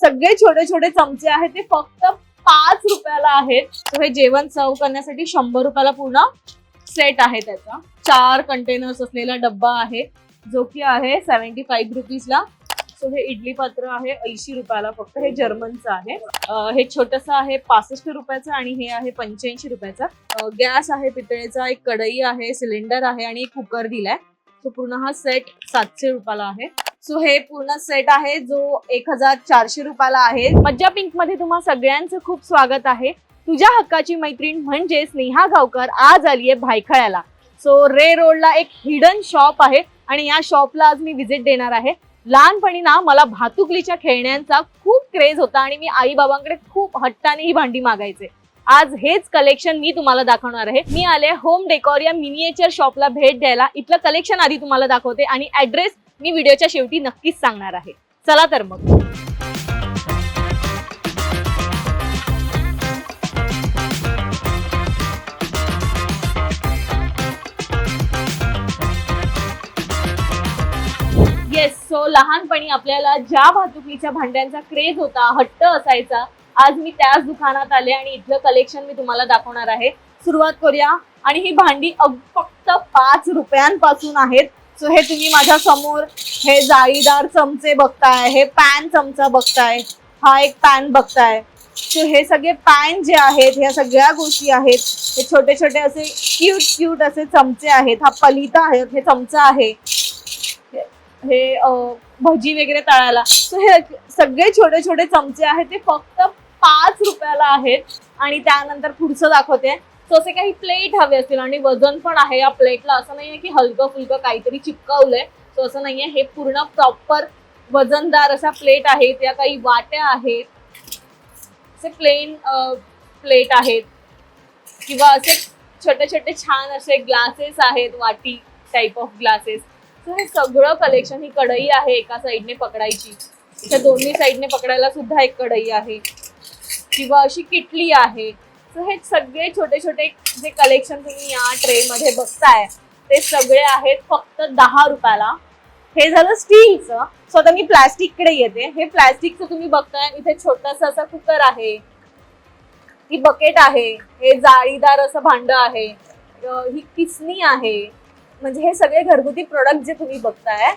सगळे छोटे छोटे चमचे आहेत ते फक्त 5 रुपयाला आहेत. सो हे जेवण सर्व करण्यासाठी 100 रुपयाला पूर्ण सेट आहे. त्याचा 4 कंटेनर्स असलेला डब्बा आहे जो की आहे 75 रुपीजला. सो हे इडली पात्र आहे 80 रुपयाला फक्त. हे जर्मनचं आहे. हे छोटंसं आहे 65 रुपयाचं आणि हे आहे 85 रुपयाचा. गॅस आहे पितळेचा, एक कढई आहे, सिलेंडर आहे आणि एक कुकर दिलाय. सो पूर्ण हा सेट 700 रुपयाला आहे. सो हे पूर्ण सेट आहे जो 1400 रुपयाला आहे. मज्जा पिंक मध्ये तुम्हा सगळ्यांचं खूप स्वागत आहे. तुझ्या हक्काची मैत्रीण म्हणजे स्नेहा गावकर आज आलीये भायखळ्याला. सो रे रोडला एक हिडन शॉप आहे आणि या शॉपला आज मी व्हिजिट देणार आहे. लहानपणी ना मला भातुकलीच्या खेळण्यांचा खूप क्रेज होता आणि मी आई बाबांकडे खूप हट्टाने ही भांडी मागायचे. आज हेच कलेक्शन मी तुम्हाला दाखवणार आहे. मी आले होम डेकोर या मिनिएचर शॉपला भेट द्यायला. इथलं कलेक्शन आधी तुम्हाला दाखवते आणि ऍड्रेस मी व्हिडिओच्या शेवटी नक्कीच सांगणार आहे. चला तर मग. येस, सो लहानपणी आपल्याला ज्या भातुकलीच्या भांड्यांचा क्रेज होता, हट्ट असायचा, आज मी त्याच दुकानात आले आणि इथलं कलेक्शन मी तुम्हाला दाखवणार आहे. सुरुवात करूया. आणि ही भांडी फक्त 5 रुपयांपासून आहेत. सो हे तुम्ही माझ्या समोर हे जाळीदार चमचे बघताय, हे पॅन चमचा बघताय, हा एक पॅन बघताय. सो हे सगळे पॅन जे आहेत ह्या सगळ्या गोष्टी आहेत. हे छोटे छोटे असे क्यूट असे चमचे आहेत. हा पलिता आहे, हे चमचा आहे, हे भजी वगैरे तळायला. सो हे सगळे छोटे छोटे चमचे आहेत ते फक्त 5 रुपयाला आहेत. आणि त्यानंतर पुढचं दाखवते. सो असे काही प्लेट हवे असतील आणि वजन पण आहे या प्लेटला. असं नाहीये की हलकं फुलकं काहीतरी चिपकवलंय. सो असं नाहीये, हे पूर्ण प्रॉपर वजनदार असा प्लेट आहे. त्या काही वाट्या आहेत, असे प्लेन प्लेट आहेत किंवा असे छोटे छोटे छान असे ग्लासेस आहेत, वाटी टाईप ऑफ ग्लासेस. सो हे सगळं कलेक्शन. ही कढई आहे एका साईडने पकडायची, त्या दोन्ही साईडने पकडायला सुद्धा एक कढई आहे किंवा अशी किटली आहे. सो हे सगळे छोटे छोटे जे कलेक्शन तुम्ही या ट्रे मध्ये बघताय ते सगळे आहेत फक्त 10 रुपयाला. हे झालं स्टीलचं. सो आता मी प्लास्टिककडे येते. हे प्लास्टिकचं तुम्ही बघताय, इथे छोटासा असा कुकर आहे, ही बकेट आहे, हे जाळीदार असं भांड आहे, ही किसणी आहे. म्हणजे हे सगळे घरगुती प्रोडक्ट जे तुम्ही बघताय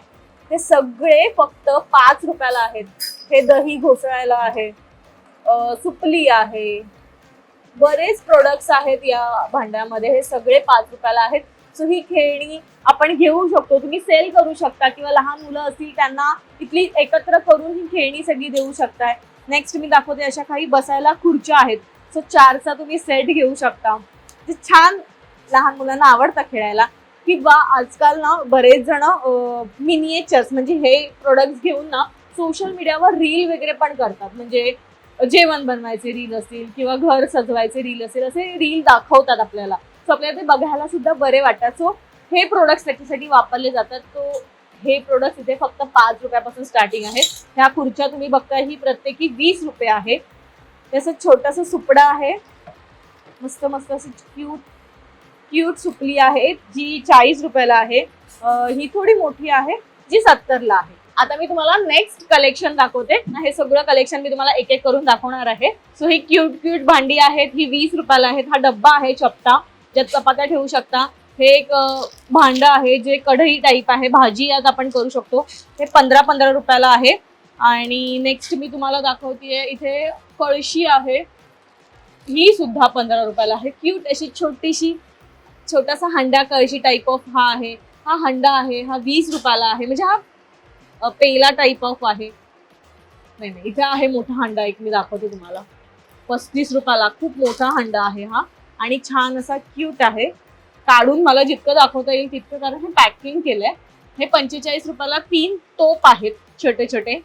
ते सगळे फक्त 5 रुपयाला आहेत. हे दही घोसळायला आहे, सुपली आहे, बरेच प्रोडक्ट्स आहेत या भांड्यामध्ये. हे सगळे 5 रुपयाला आहेत. सो ही खेळणी आपण घेऊ शकतो, तुम्ही सेल करू शकता किंवा लहान मुलं असतील त्यांना इथली एकत्र करून ही खेळणी सगळी देऊ शकताय. नेक्स्ट मी दाखवते अशा काही बसायला खुर्च्या आहेत. सो 4चा तुम्ही सेट घेऊ शकता. जे छान लहान मुलांना आवडतं खेळायला. किंवा आजकाल ना बरेच जण मिनिएचर्स म्हणजे हे प्रोडक्ट्स घेऊन ना सोशल मीडियावर रील वगैरे पण करतात. म्हणजे जेवण बनवायचे रील असतील किंवा घर सजवायचे रील असेल, असे रील दाखवतात आपल्याला. सो आपल्याला ते बघायला सुद्धा बरे वाटतात. सो हे प्रोडक्ट्स त्याच्यासाठी वापरले जातात. तो हे प्रोडक्ट्स इथे फक्त 5 रुपयापासून स्टार्टिंग आहे. ह्या खुर्च्या तुम्ही बघताय ही प्रत्येकी 20 रुपये आहे. त्याचं छोटंसं सुपडा आहे, मस्त मस्त असं क्यूट सुपली आहे जी 40 रुपयाला आहे. ही थोडी मोठी आहे जी 70ला आहे. आता मी तुम्हाला नेक्स्ट कलेक्शन दाखवते. हे सगळं कलेक्शन मी तुम्हाला एक एक करून दाखवणार आहे. सो ही क्यूट भांडी आहेत, ही 20 रुपयाला आहेत. हा डब्बा आहे चपटा, ज्यात चपात्या ठेवू शकता. हे एक भांड आहे जे कढई टाईप आहे, भाजी यात आपण करू शकतो. हे 15 रुपयाला आहे. आणि नेक्स्ट मी तुम्हाला दाखवतेय इथे कळशी आहे, ही सुद्धा 15 रुपयाला आहे. क्यूट अशी छोटासा हंडा कळशी टाईप ऑफ हा आहे. हा हंडा आहे, हा 20 रुपयाला आहे. म्हणजे हा पेला टाईप ऑफ आहे. नाही इथे आहे मोठा हंडा एक मी दाखवते तुम्हाला, 35 रुपयाला. खूप मोठा हंडा आहे हा आणि छान असा क्यूट आहे. काढून मला जितकं दाखवता येईल तितकं, कारण हे पॅकिंग केलंय. हे 45 रुपयाला 3 तोप आहेत, छोटे छोटे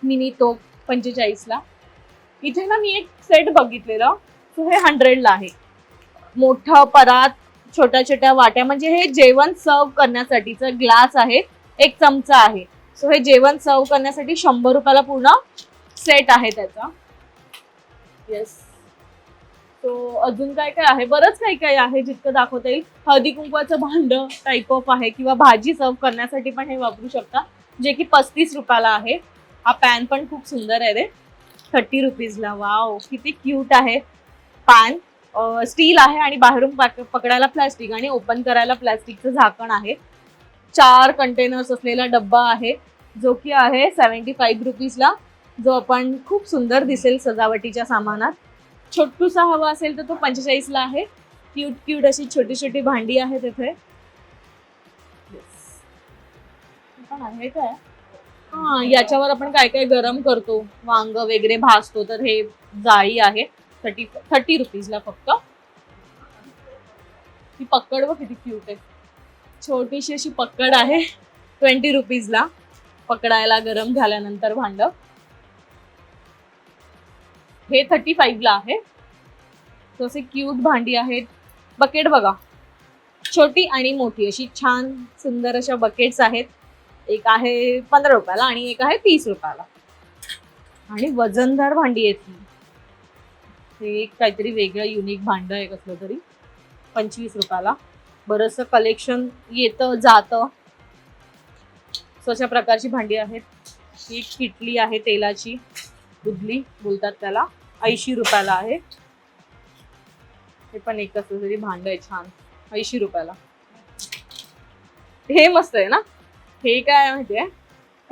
मिनी तोप 45ला. इथे ना मी एक सेट बघितलेलं, सो हे 100ला आहे. मोठं परात, छोट्या छोट्या वाट्या, म्हणजे हे जेवण सर्व करण्यासाठीचं ग्लास आहे. एक चमचा आहे. सो हे जेवण सर्व करण्यासाठी 100 रुपयाला पूर्ण सेट आहे त्याचा. येस. सो अजून काय काय आहे, बरंच काही काही आहे जितकं दाखवता येईल. हळदी कुंकवाचं भांड टाईप ऑफ आहे किंवा भाजी सर्व करण्यासाठी पण हे वापरू शकता, जे की 35 रुपयाला आहे. हा पॅन पण खूप सुंदर आहे रे. 30 रुपीजला. वाव, किती क्यूट आहे. पॅन स्टील आहे आणि बाहेरून पकडायला प्लास्टिक आणि ओपन करायला प्लास्टिकचं झाकण आहे. 4 कंटेनर्स असलेला डब्बा आहे जो की आहे 75 रुपीजला, जो आपण खूप सुंदर दिसेल सजावटीच्या सामानात. छोटूसा हवा असेल तर तो 45ला आहे. क्यूट क्यूट अशी छोटी छोटी भांडी आहेत इथे. पण आहे काय, हा, याच्यावर आपण काय काय गरम करतो, वांग वगैरे भाजतो, तर हे जाळी आहे 30 रुपीजला फक्त. ही पक्कड बघ किती क्यूट आहे, छोटीशी अशी पक्कड आहे 20 रुपीजला. पकडायला गरम झाल्यानंतर भांड. हे 35ला आहे. तसे क्यूट भांडी आहेत. बकेट बघा, छोटी आणि मोठी अशी छान सुंदर अशा बकेट्स आहेत. एक आहे 15 रुपयाला आणि एक आहे 30 रुपयाला. आणि वजनदार भांडी आहेत ही. हे एक काहीतरी वेगळं युनिक भांड आहे कसलं तरी, 25 रुपयाला. बरंचसं कलेक्शन येतं जातं. अशा प्रकारची भांडी आहेत. ही किटली आहे तेलाची, बुदली बोलतात त्याला, 80 रुपयाला आहे. हे पण एक कसं तरी भांड आहे छान, 80 रुपयाला. हे मस्त आहे ना. हे काय माहितीये,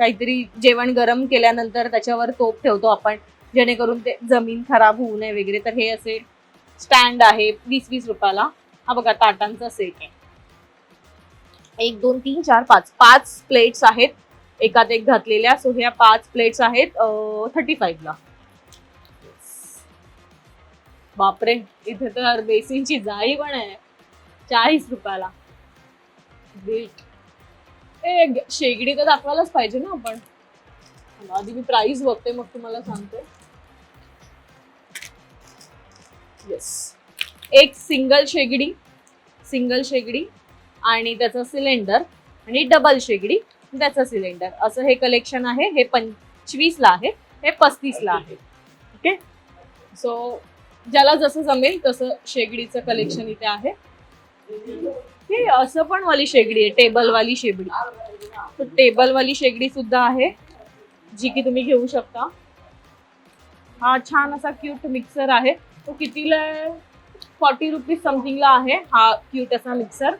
काहीतरी जेवण गरम केल्यानंतर त्याच्यावर तोप ठेवतो आपण, जेणेकरून ते जमीन खराब होऊ नये वगैरे. तर हे असे स्टँड आहे 20-20 रुपयाला. हा बघा ताटांचा सेट आहे. 1 2 3 4 5 प्लेट्स आहेत एकात एक घातलेल्या. सो ह्या 5 प्लेट्स आहेत 35ला. बापरे, इथे तर बेसिनची जाळी पण आहे 40 रुपयाला. शेगडी तर दाखवायलाच पाहिजे ना आपण. आधी मी प्राइस बघते मग तुम्हाला सांगते. येस, एक सिंगल शेगडी आणि त्याचं सिलेंडर, आणि डबल शेगडी त्याचं सिलेंडर, असं हे कलेक्शन आहे. हे 25ला आहे, हे 35ला आहे. ओके, सो ज्याला जसं जमेल तसं शेगडीचं कलेक्शन इथे आहे. हे असं पण वाली शेगडी आहे, टेबलवाली शेगडी. तर टेबलवाली शेगडी सुद्धा आहे जी की तुम्ही घेऊ शकता. हा छान असा क्यूट मिक्सर आहे. तो कितीला आहे, 40 रुपीज समथिंगला आहे हा क्यूट असा मिक्सर.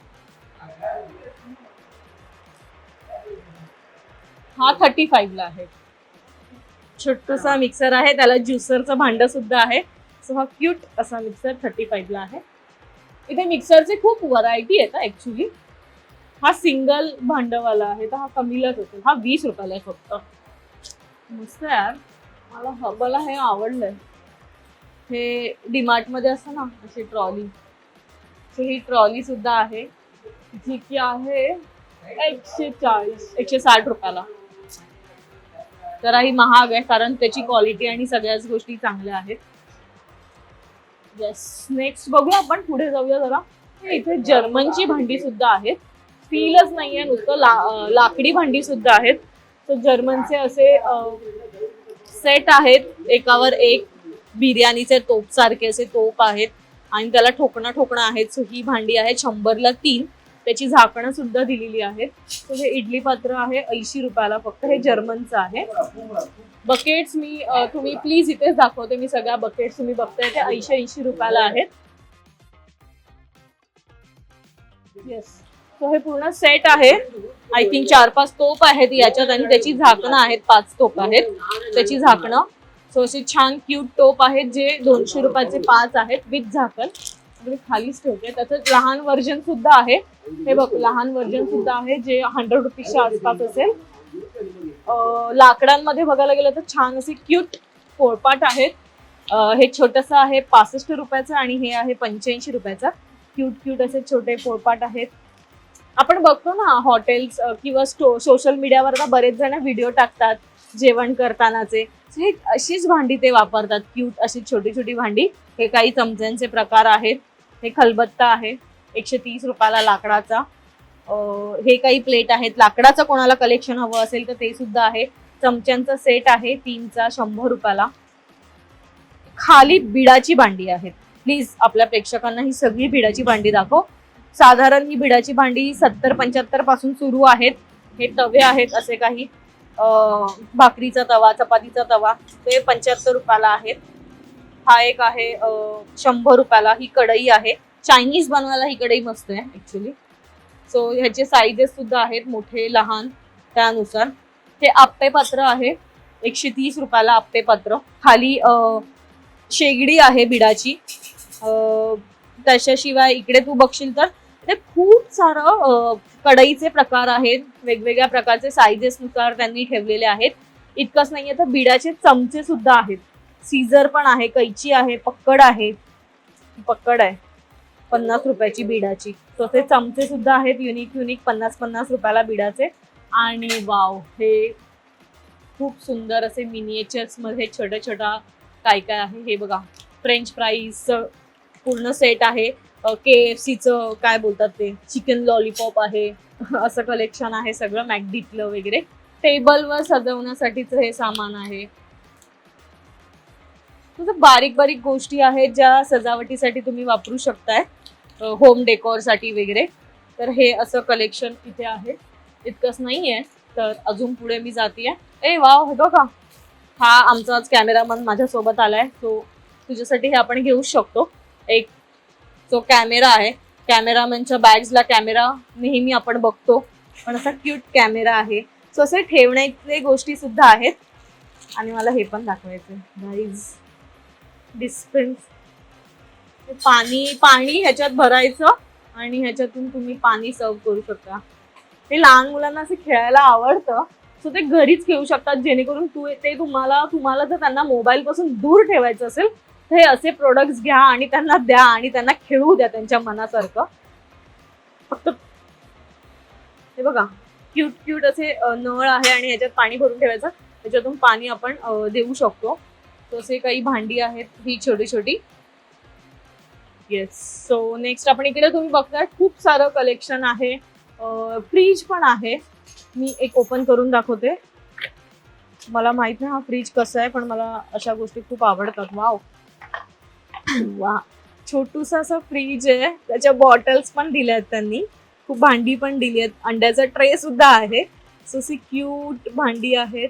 हा 35ला आहे. छोटूसा मिक्सर आहे, त्याला ज्युसरचं भांड सुद्धा आहे. सो हा क्यूट असा मिक्सर 35ला आहे. इथे मिक्सरचे खूप व्हरायटी आहेत ऍक्च्युली. हा सिंगल भांडवाला आहे तर हा कमीलाच असेल. हा 20 रुपयाला आहे फक्त. मस्त यार, मला हे आवडलंय. हे डीमार्ट मध्ये असतं ना अशी ट्रॉली, सो ही ट्रॉली सुद्धा आहे जी की आहे 160 रुपयाला. तर ही महाग आहे कारण त्याची क्वालिटी आणि सगळ्याच गोष्टी चांगल्या आहेत. येस, नेक्स्ट बघूया आपण, पुढे जाऊया जरा. इथे जर्मनची भांडी सुद्धा आहेत. स्टीलच नाहीये, नुसतं लाकडी भांडी सुद्धा आहेत. तर जर्मनचे असे सेट आहेत, एकावर एक बिर्याणीचे तोप सारखे असे तोप आहेत आणि त्याला ठोकणं आहेत. सो ही भांडी आहे 100ला 3. त्याची झाकणं सुद्धा दिलेली आहेत. सो हे इडली पात्र आहे 80 रुपयाला फक्त. हे जर्मनचं आहे. बकेट्स तुम्ही प्लीज इथेच दाखवते मी सगळ्या बकेट्स. तुम्ही बघताय ते 80 रुपयाला आहेत. येस, सो हे पूर्ण सेट आहे. आय थिंक 4-5 तोप आहेत याच्यात आणि त्याची झाकणं आहेत. 5 तोप आहेत त्याची झाकणं. सो असे छान क्यूट टोप आहेत जे 200 रुपयाचे 5 आहेत विथ झाकण. खालीच ठेवते. त्याचं लहान व्हर्जन सुद्धा आहे. हे बघ, लहान व्हर्जन सुद्धा आहे जे 100 रुपीजच्या आसपास असेल. लाकडांमध्ये बघायला गेलं तर छान असे क्यूट पोळपाट आहेत. हे छोटंसं आहे 65 रुपयाचं आणि हे आहे 85 रुपयाचं. क्यूट असे छोटे पोळपाट आहेत. आपण बघतो ना हॉटेल्स किंवा सोशल मीडियावर ना बरेच जण व्हिडिओ टाकतात जेवण करतानाचे. हे अशीच भांडी ते वापरतात, क्यूट अशी छोटी भांडी. हे काही चमच्यांचे प्रकार आहेत. हे खलबत्ता आहे 130 रुपयाला लाकडाचा. हे काही प्लेट आहेत लाकडाचं. कोणाला कलेक्शन हवं असेल तर ते सुद्धा आहे. चमच्यांचा सेट आहे 3चा 100 रुपयाला. खाली बिडाची भांडी आहेत. प्लीज आपल्या प्रेक्षकांना ही सगळी बिडाची भांडी दाखव. साधारण ही बिडाची भांडी 70-75 पासून सुरू आहेत. हे तवे आहेत असे काही. भाकरीचा तवा, चपातीचा तवा, ते 75 रुपयाला आहेत. हा एक आहे 100 रुपयाला. ही कढई आहे, चायनीज बनवायला ही कढई मस्त आहे ऍक्च्युली. सो ह्याचे साईजेस सुद्धा आहेत, मोठे लहान त्यानुसार. हे आप्पे पात्र आहे 130 रुपयाला आप्पे पात्र. खाली शेगडी आहे बिडाची. त्याच्याशिवाय इकडे तू बघशील तर ते खूप सारं कढईचे प्रकार आहेत, वेगवेगळ्या प्रकारचे साईजेस नुसार त्यांनी ठेवलेले आहेत. इतकंच नाहीये तर बिडाचे चमचे सुद्धा आहेत, सीझर पण आहे, कैची आहे, पक्कड आहे. पक्कड आहे 50 रुपयाची बिडाची. तसे चमचे सुद्धा आहेत युनिक युनिक 50-50 रुपयाला बिडाचे. आणि वाव, हे खूप सुंदर असे मिनिएचर्स मध्ये छोट्या छोटा काय काय आहे हे बघा. फ्रेंच फ्राईज पूर्ण सेट आहे. KFCचं काय बोलतात ते चिकन लॉलीपॉप आहे. असं कलेक्शन आहे सगळं मॅकडीतलं वगैरे. टेबलवर सजवण्यासाठीच हे सामान आहे. तुझं बारीक बारीक गोष्टी आहेत ज्या सजावटीसाठी तुम्ही वापरू शकताय, होम डेकोरसाठी वगैरे. तर हे असं कलेक्शन इथे आहे. इतकंच नाहीये तर अजून पुढे मी जातीये. ए वाव, हे बघा, हा आमचा आज कॅमेरामन माझ्यासोबत आलाय. सो तुझ्यासाठी हे आपण घेऊ शकतो. एक जो कॅमेरा आहे, कॅमेरामॅनच्या बॅग्सला कॅमेरा नेहमी आपण बघतो, पण असा क्यूट कॅमेरा आहे. सो असे ठेवण्याचे गोष्टी सुद्धा आहेत. आणि मला हे पण दाखवायचं गाईज, डिस्पेन्स. पाणी ह्याच्यात भरायचं आणि ह्याच्यातून तुम्ही पाणी सर्व करू शकता. हे लहान मुलांना असं खेळायला आवडतं, सो ते घरीच घेऊ शकतात. जेणेकरून तुम्हाला जर त्यांना मोबाईल पासून दूर ठेवायचं असेल तर हे असे प्रोडक्ट्स घ्या आणि त्यांना द्या आणि त्यांना खेळू द्या त्यांच्या मनासारखं. फक्त हे बघा, क्यूट क्यूट असे नळ आहे आणि ह्याच्यात पाणी भरून ठेवायचं, त्याच्यातून पाणी आपण देऊ शकतो. तसे काही भांडी आहेत ही छोटी छोटी. येस. सो नेक्स्ट आपण इकडे तुम्ही बघताय खूप सारं कलेक्शन आहे. फ्रीज पण आहे. मी एक ओपन करून दाखवते. मला माहित नाही हा फ्रीज कसा आहे, पण मला अशा गोष्टी खूप आवडतात. वाव वा, छोटूसा असा फ्रीज आहे. त्याच्या बॉटल्स पण दिल्या आहेत त्यांनी, खूप भांडी पण दिली आहेत, अंड्याचा ट्रे सुद्धा आहे. सो सी क्यूट भांडी आहेत.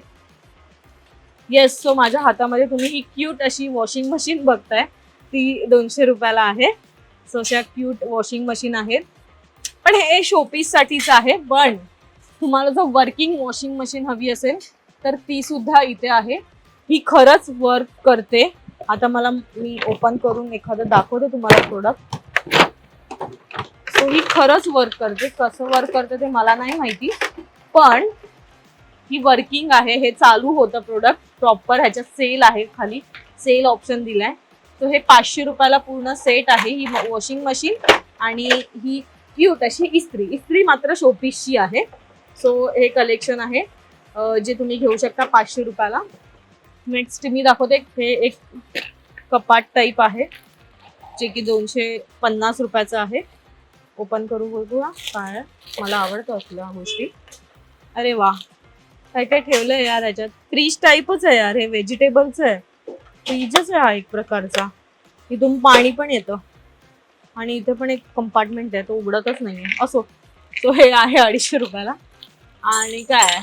येस. सो माझ्या हातामध्ये तुम्ही ही क्यूट अशी वॉशिंग मशीन बघताय, ती 200 रुपयाला आहे. सो अशा क्यूट वॉशिंग मशीन आहेत. पण हे शोपीस साठीच आहे. पण तुम्हाला जर वर्किंग वॉशिंग मशीन हवी असेल तर ती सुद्धा इथे आहे. ही खरंच वर्क करते. आता मी ओपन करून एखादं दाखवते तुम्हाला प्रोडक्ट. सो ही खरंच वर्क करते. कसं वर्क करते ते मला नाही माहिती, पण ही वर्किंग आहे. हे चालू होतं प्रोडक्ट प्रॉपर. ह्याच्यात सेल आहे, खाली सेल ऑप्शन दिलाय. सो हे 500 रुपयाला पूर्ण सेट आहे ही वॉशिंग मशीन. आणि ही क्यूट अशी इस्त्री मात्र शोपीसची आहे. सो हे कलेक्शन आहे जे तुम्ही घेऊ शकता 500 रुपयाला. नेक्स्ट मी दाखवते, हे एक कपाट टाईप आहे जे की 250 रुपयाचं आहे. ओपन करू बघूया काय, मला आवडतं असल्या गोष्टी. अरे वा, काय काय ठेवलंय यार ह्याच्यात. फ्रीज टाईपच आहे यार, हे व्हेजिटेबलच आहे. फ्रीजच आहे हा एक प्रकारचा. इथून पाणी पण येतं आणि इथे पण एक कंपार्टमेंट आहे, तो उघडतच नाहीये. असो. सो हे आहे 250 रुपयाला. आणि काय,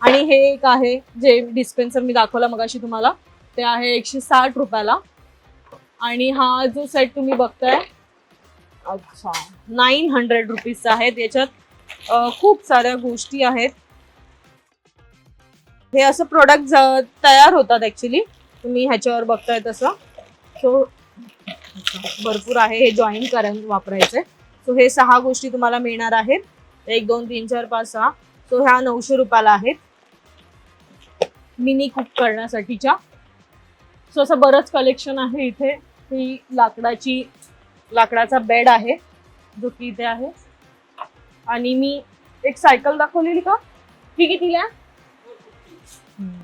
आणि हे एक आहे जे डिस्पेन्सर मी दाखवला मगाशी तुम्हाला, ते आहे 160 रुपयाला. आणि हा जो सेट तुम्ही बघताय, अच्छा 900 रुपीजचा आहे. त्याच्यात खूप साऱ्या गोष्टी आहेत. हे असं प्रोडक्ट तयार होतात ऍक्च्युली, तुम्ही ह्याच्यावर बघताय तसं. सो भरपूर आहे. हे जॉईन करून वापरायचंय. सो हे 6 गोष्टी तुम्हाला मिळणार आहेत. 1 2 3 4 5 6. सो ह्या 900 रुपयाला आहेत मिनी कुक करण्यासाठीच्या. सो असं बरंच कलेक्शन आहे इथे. ही लाकडाचा बेड आहे जो की इथे आहे. आणि मी एक सायकल दाखवलेली का, ही कितीला?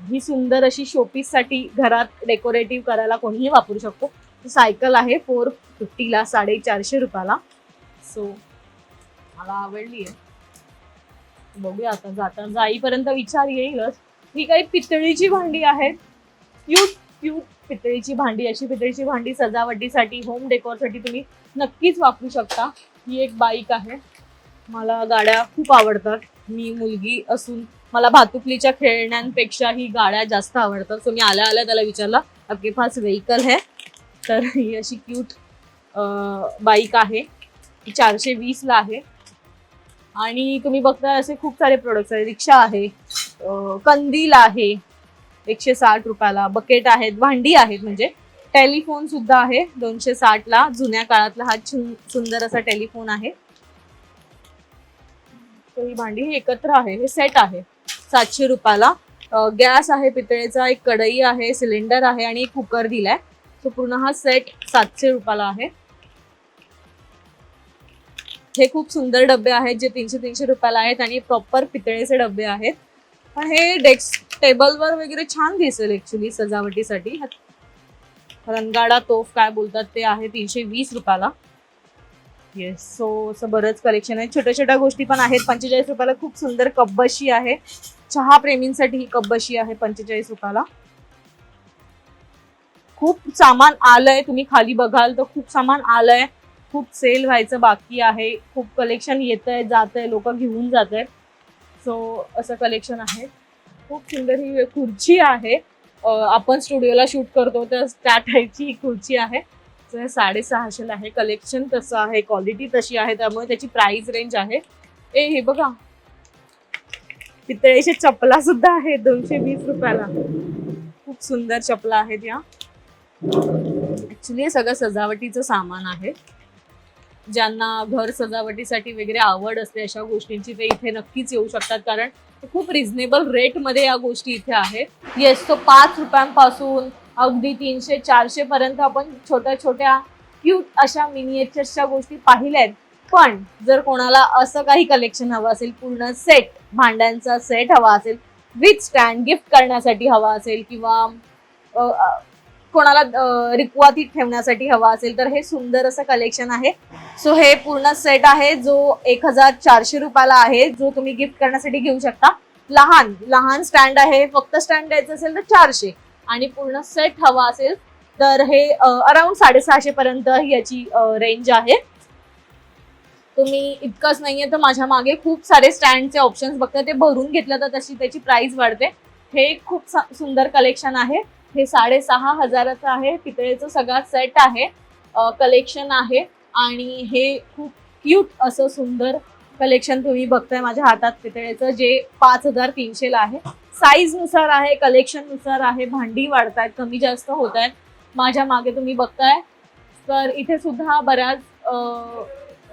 ही सुंदर अशी शोपीस साठी घरात डेकोरेटिव्ह करायला कोणीही वापरू शकतो. सायकल आहे 450ला, 450 रुपयाला. सो मला आवडली आहे. बघूया आता जाईपर्यंत विचार येईलच. ही काही पितळीची भांडी आहेत, क्यूट पितळीची भांडी. अशी पितळीची भांडी सजावटीसाठी, होम डेकोरसाठी तुम्ही नक्कीच वापरू शकता. ही एक बाईक आहे. मला गाड्या खूप आवडतात. मी मुलगी असून मला भातुकलीच्या खेळण्यांपेक्षा ही गाड्या जास्त आवडतात. सो मी आल्या आल्या त्याला विचारलं आपके पास व्हेकल है, तर ही अशी क्यूट बाईक आहे, 420 ला आहे. आणि तुम्ही बघताय असे खूप सारे प्रोडक्ट्स आहेत. रिक्षा आहे, कंदील आहे 160 रुपयाला, बकेट आहेत, भांडी आहेत, म्हणजे टेलिफोन सुद्धा आहे 260 ला. जुन्या काळातला हा सुंदर असा टेलिफोन आहे. तर ही भांडी ही एकत्र आहे, हे सेट आहे 700 रुपयाला. गॅस आहे पितळेचा, एक कढई आहे, सिलेंडर आहे आणि एक कुकर दिलाय. तो पूर्ण हा सेट 700 रुपयाला आहे. हे खूप सुंदर डबे आहेत जे 300 रुपयाला आहेत आणि प्रॉपर पितळेचे डबे आहेत. पण हे डेस्क टेबलवर वगैरे छान दिसेल ऍक्च्युली सजावटीसाठी. रणगाडा तोफ काय बोलतात ते आहे 320 रुपयाला. येस, सो असं बरंच कलेक्शन आहे. छोट्या छोट्या गोष्टी पण आहेत 45 रुपयाला. खूप सुंदर कपबशी आहे, चहा प्रेमींसाठी ही कपबशी आहे 45 रुपयाला. खूप सामान आलंय, तुम्ही खाली बघाल तर खूप सामान आलंय. खूप सेल व्हायचं बाकी आहे, खूप कलेक्शन येतंय जातंय, लोक घेऊन जात आहेत. सो असं कलेक्शन आहे. खूप सुंदर ही खुर्ची आहे, आपण स्टुडिओला शूट करतो तर त्या टाईपची ही खुर्ची आहे. 650 आहे. कलेक्शन तसं आहे, क्वालिटी तशी आहे, त्यामुळे त्याची प्राइस रेंज आहे. हे बघा पितळेच्या चपला सुद्धा आहे 220 रुपयाला. खूप सुंदर चपला आहेत या. ऍक्च्युली हे सगळं सजावटीचं सामान आहे. ज्यांना घर सजावटीसाठी वगैरे आवड असते अशा गोष्टींची ते इथे नक्कीच येऊ शकतात, कारण खूप रिझनेबल रेट मध्ये या गोष्टी इथे आहेत. येस, तो 5 रुपयांपासून अगदी 300-400 पर्यंत आपण छोट्या छोट्या क्यूट अशा मिनिएचर्सच्या गोष्टी पाहिल्या आहेत. पण जर कोणाला असं काही कलेक्शन हवं असेल, पूर्ण सेट भांड्यांचा सेट हवा असेल, विथ स्टँड गिफ्ट करण्यासाठी हवा असेल, किंवा कोणाला रिक्वातीत ठेवण्यासाठी हवा असेल, तर हे सुंदर असं कलेक्शन आहे. सो हे पूर्ण सेट आहे जो 1400 रुपयाला आहे, जो तुम्ही गिफ्ट करण्यासाठी घेऊ शकता. लहान लहान स्टँड आहे, फक्त स्टँड द्यायचं असेल तर 400, आणि पूर्ण सेट हवा असेल तर हे अराउंड 650 पर्यंत याची रेंज आहे. तुम्ही इतकंच नाहीये तर माझ्या मागे खूप सारे स्टँडचे ऑप्शन्स बघता, ते भरून घेतलं तर तशी त्याची प्राइस वाढते. हे खूप सुंदर कलेक्शन आहे. हे 6500 आहे. पितळेचं सगळा सेट आहे, कलेक्शन आहे. आणि हे खूप क्यूट असं सुंदर कलेक्शन तुम्ही बघताय माझ्या हातात पितळेचं, जे 5300 ला आहे. साईज नुसार आहे, कलेक्शन नुसार आहे. भांडी वाढतायत, कमी जास्त होत आहेत. माझ्या मागे तुम्ही बघताय तर इथे सुद्धा बऱ्याच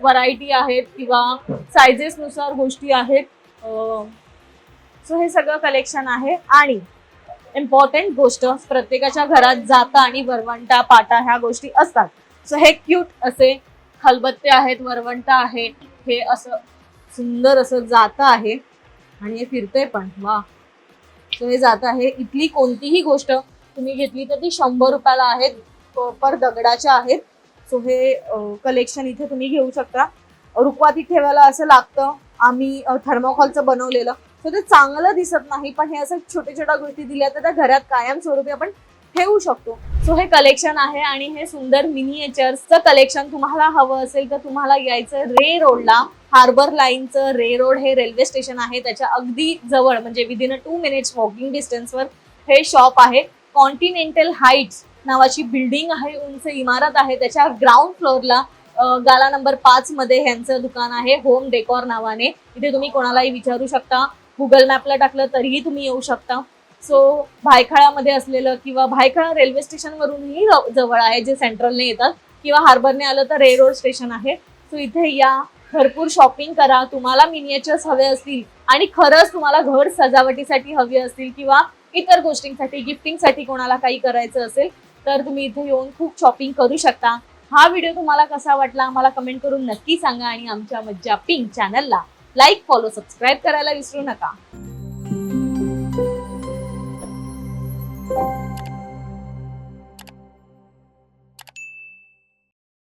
व्हरायटी आहेत किंवा सायझेस नुसार गोष्टी आहेत. सो हे सगळं कलेक्शन आहे. आणि इम्पॉर्टंट गोष्ट, प्रत्येकाच्या घरात जाता आणि वरवंटा पाटा ह्या गोष्टी असतात. सो हे क्यूट असे खलबत्ते आहेत, वरवंटा आहे, हे असं सुंदर असं जातं आहे आणि हे फिरते पण, वा. सो हे जात आहे. इथली कोणतीही गोष्ट तुम्ही घेतली तर ती 100 रुपयाला आहेत, पर दगडाच्या आहेत. सो हे कलेक्शन इथे तुम्ही घेऊ शकता. रुखवाती ठेवायला असं लागतं, आम्ही थर्मोकॉलचं बनवलेलं, तर ते चांगलं दिसत नाही, पण हे असं छोट्या छोट्या गोष्टी दिल्या तर त्या घरात कायमस्वरूपी आपण ठेवू शकतो. सो हे कलेक्शन आहे. आणि हे सुंदर मिनिएचर्सचं कलेक्शन तुम्हाला हवं असेल तर तुम्हाला यायचं रे रोडला. हार्बर लाईनचं रे रोड हे रेल्वे स्टेशन आहे, त्याच्या अगदी जवळ, म्हणजे विदिन 2 मिनिट्स वॉकिंग डिस्टन्सवर हे शॉप आहे. कॉन्टिनेंटल हाईट्स नावाची बिल्डिंग आहे, उंच इमारत आहे. त्याच्या ग्राउंड फ्लोअरला गाला नंबर 5 मध्ये ह्यांचं दुकान आहे, होम डेकोर नावाने. इथे तुम्ही कोणालाही विचारू शकता, गुगल मॅपला टाकलं तरीही तुम्ही येऊ शकता. सो भायखळ्यामध्ये असलेलं किंवा भायखळा रेल्वे स्टेशनवरूनही जवळ आहे, जे सेंट्रलने येतात, किंवा हार्बरने आलं तर रे रोड स्टेशन आहे. सो इथे या, भरपूर शॉपिंग करा. तुम्हाला मिनिएचर्स हवे असतील आणि खरंच तुम्हाला घर सजावटीसाठी हवी असतील किंवा इतर गोष्टींसाठी, गिफ्टिंगसाठी कोणाला काही करायचं असेल तर तुम्ही इथे येऊन खूप शॉपिंग करू शकता. हा व्हिडिओ तुम्हाला कसा वाटला आम्हाला कमेंट करून नक्की सांगा. आणि आमच्या मज्जा पिंक चॅनलला लाईक, फॉलो, सबस्क्राईब करायला विसरू नका.